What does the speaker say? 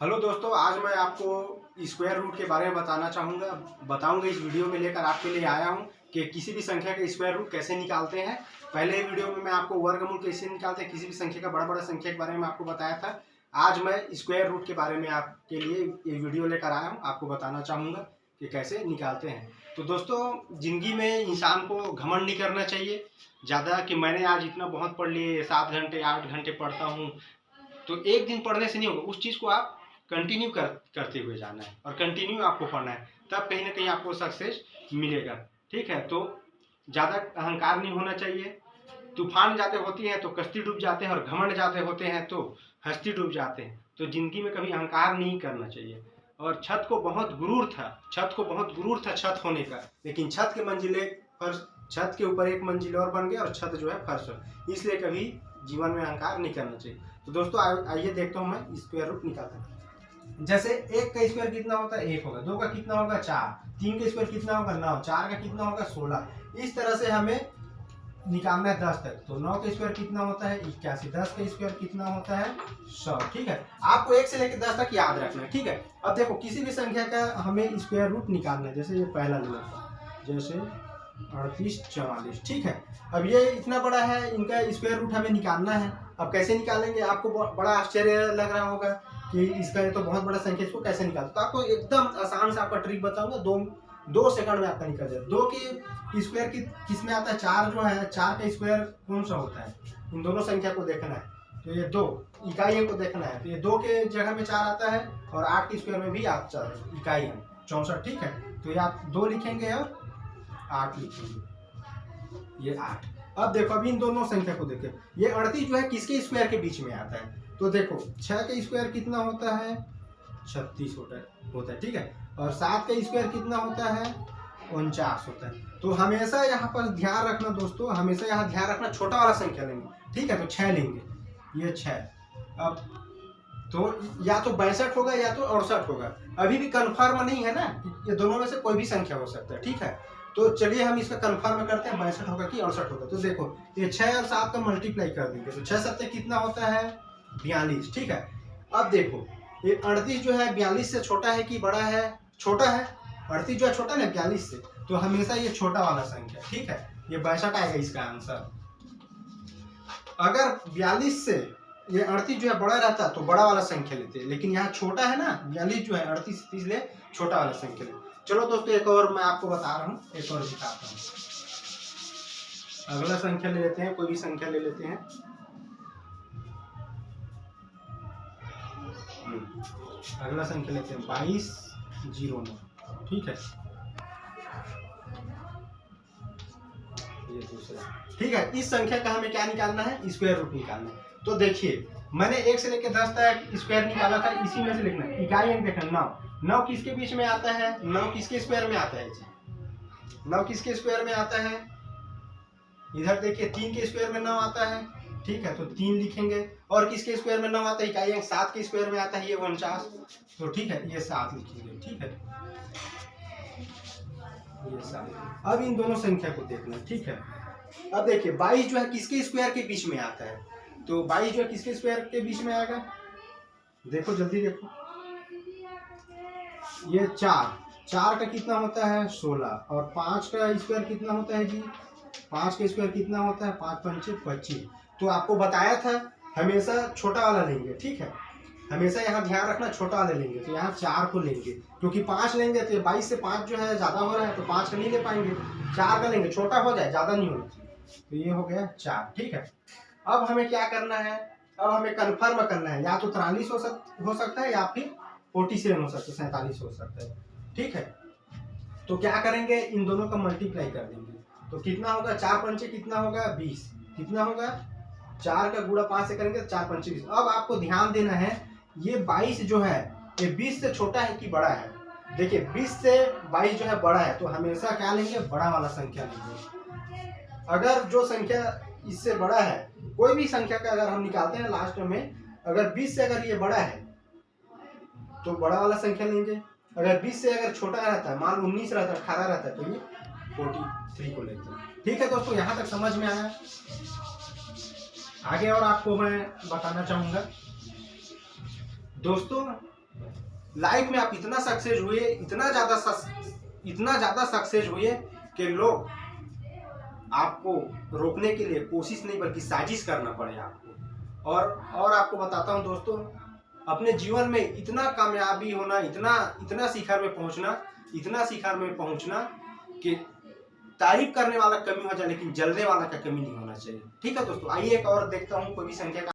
Hello दोस्तों, आज मैं आपको स्क्वायर रूट के बारे में बताऊंगा इस वीडियो में लेकर आपके लिए आया हूं कि किसी भी संख्या का स्क्वायर रूट कैसे निकालते हैं। पहले ही वीडियो में मैं आपको वर्गमूल कैसे निकालते हैं, किसी भी संख्या का बड़ा संख्या के बारे में आपको बताया था। आज मैं स्क्वायर रूट के बारे में आपके लिए ये वीडियो लेकर आया हूँ, आपको बताना चाहूँगा कि कैसे निकालते हैं। तो दोस्तों, जिंदगी में इंसान को घमंड नहीं करना चाहिए ज़्यादा कि मैंने आज इतना बहुत पढ़ लिए, 7 घंटे 8 घंटे पढ़ता हूँ। तो एक दिन पढ़ने से नहीं होगा, उस चीज़ को आप कंटिन्यू करते हुए जाना है और कंटिन्यू आपको पढ़ना है, तब कहीं ना कहीं आपको सक्सेस मिलेगा। ठीक है, तो ज़्यादा अहंकार नहीं होना चाहिए। तूफान ज़्यादा होती है तो कश्ती डूब जाते हैं, और घमंड ज़्यादा होते हैं तो हस्ती डूब जाते हैं। तो जिंदगी में कभी अहंकार नहीं करना चाहिए। और छत को बहुत गुरूर था छत होने का, लेकिन छत के ऊपर एक मंजिल और बन गया और छत जो है फर्श, इसलिए कभी जीवन में अहंकार नहीं करना चाहिए। तो दोस्तों, आइए देखता हूँ मैं स्क्वायर रूट निकालता हूँ। जैसे 1 का स्क्वायर कितना होता है, 1 होगा। 2 का कितना होगा, 4। 3 का स्क्वायर कितना होगा, 9। 4 का कितना होगा, 16। इस तरह से हमें निकालना है 10 तक। तो 9 का स्क्वायर कितना होता है, 81। 10 का स्क्वायर कितना होता है, 100। ठीक है, आपको 1 से लेकर 10 तक याद रखना है। ठीक है, अब देखो किसी भी संख्या का हमें स्क्वायर रूट निकालना है। जैसे ये पहला ले लेते हैं, जैसे 38 44। ठीक है, अब ये इतना बड़ा है, इनका स्क्वायर रूट हमें निकालना है। अब कैसे निकालेंगे, आपको बड़ा आश्चर्य लग रहा होगा कि इसका ये तो बहुत बड़ा संख्या, इसको कैसे निकालते। तो आपको एकदम आसान से आपका ट्रिक बताऊंगा, दो सेकंड में आपका निकल जाए। 2 की स्क्वायर किस में आता है, 4 जो है, 4 का स्क्वायर कौन सा होता है, इन दोनों संख्या को देखना है। तो ये 2 इकाइयों को देखना है, तो ये 2 के जगह में 4 आता है, और 8 के स्क्वायर में भी 4 इकाई है, 64। ठीक है, तो ये आप 2 लिखेंगे और 8 लिखेंगे, ये 8। अब देखो, अभी इन दोनों संख्या को देखें। ये 38 जो है किसके स्क्वायर के बीच में आता है, तो देखो 6 का स्क्वायर कितना होता है, 36 होता है। ठीक है, और 7 का स्क्वायर कितना होता है, 49 होता है। तो हमेशा यहाँ पर ध्यान रखना दोस्तों, हमेशा यहाँ ध्यान रखना, छोटा वाला संख्या लेंगे। ठीक है, तो 6 लेंगे, ये 6। अब तो या तो 62 होगा या तो 68 होगा। अभी भी कंफर्म नहीं है ना, ये दोनों में से कोई भी संख्या हो सकता है। ठीक है, तो चलिए हम इसका कंफर्म करते हैं, 62 होगा कि 68 होगा। तो देखो, ये 6 और 7 का मल्टीप्लाई कर देंगे, तो 6 7 कितना होता है, 42। ठीक है, अब देखो ये 38 जो है 42 से छोटा है कि बड़ा है, छोटा है। 38 जो है छोटा है 42 से, तो हमेशा ये छोटा वाला संख्या। ठीक है, ये 62 आएगा इसका आंसर। अगर 42 से ये 38 जो है बड़ा रहता तो बड़ा वाला संख्या लेते, लेकिन यहाँ छोटा है ना, 42 जो है 38 से, इसलिए छोटा वाला संख्या लेते। चलो दोस्तों, एक और मैं आपको बता रहा हूँ, एक और दिखाता हूँ। अगला संख्या ले लेते हैं, कोई भी संख्या ले लेते हैं। अगला संख्या लेते हैं 2209। ठीक है, ये दूसरा। ठीक है, इस संख्या का हमें क्या निकालना है, स्क्वायर रूट निकालना है। तो देखिए, मैंने 1 से लेकर 10 तक स्क्वायर निकाला था, इसी में से लिखना है। इकाई अंक देखना, 9 किसके बीच में आता है, 9 किसके स्क्वायर में आता है जी, 9 किसके स्क्वायर में आता है, इधर देखिए 3 के स्क्वायर में 9 आता है। ठीक है, तो 3 लिखेंगे। और किसके स्क्वायर में 9 आता है, इकाई अंक 7 के स्क्वायर में आता है, ये 49। तो ठीक है, ये 7 लिखेंगे। ठीक है, ये 7। अब इन दोनों संख्या को देखना। ठीक है, अब देखिए 22 जो है किसके स्क्वायर के बीच में आता है, तो 22 जो है किसके स्क्वायर के बीच में आएगा, देखो जल्दी देखो, ये 4 का कितना होता है, 16। और 5 का स्क्वायर कितना होता है जी, 5 का स्क्वायर कितना होता है, 5 पंचे 25। तो आपको बताया था हमेशा छोटा वाला लेंगे। ठीक है, हमेशा यहाँ ध्यान रखना, छोटा वाला लेंगे। तो यहाँ 4 को लेंगे, क्योंकि 5 लेंगे तो 22 से 5 जो है ज्यादा हो रहा है, तो 5 का नहीं ले पाएंगे, 4 का लेंगे, छोटा हो जाए, ज्यादा नहीं होना चाहिए। तो ये हो गया 4। ठीक है, अब हमें क्या करना है, अब हमें कंफर्म करना है, या तो 43 हो सकता है, या फिर 47 हो सकता है, 47 हो सकता है। ठीक है, तो क्या करेंगे, इन दोनों का मल्टीप्लाई कर देंगे। तो कितना होगा, 4 पंचे कितना होगा, 20। कितना होगा, 4 का गुणा 5 से करेंगे तो 4 पंचे 20। अब आपको ध्यान देना है, ये 22 जो है ये 20 से छोटा है कि बड़ा है। देखिए 20 से 22 जो है बड़ा है, तो हमेशा क्या लेंगे, बड़ा वाला संख्या लेंगे। अगर जो संख्या इससे बड़ा है, कोई भी संख्या का अगर हम निकालते हैं लास्ट में, अगर 20 से अगर ये बड़ा है तो बड़ा वाला संख्या लेंगे। अगर 20 से अगर छोटा रहता है, मान 19 रहता है, 18 रहता है, तो ये 43 को लेते हैं। ठीक है दोस्तों, यहाँ तक समझ में आया। आगे और आपको मैं बताना चाहूंगा दोस्तों, लाइफ में आप इतना सक्सेस हुए, इतना ज़्यादा सक्सेस हुए कि लोग आपको रोकने के लिए कोशिश नहीं बल्कि साजिश करना पड़े आपको। और आपको बताता हूं दोस्तों, अपने जीवन में इतना कामयाबी होना, इतना शिखर में पहुंचना कि तारीफ करने वाला कमी हो जाए लेकिन जलने वाला का कमी नहीं होना चाहिए। ठीक है दोस्तों, आइए एक और देखता हूं कोई भी संख्या का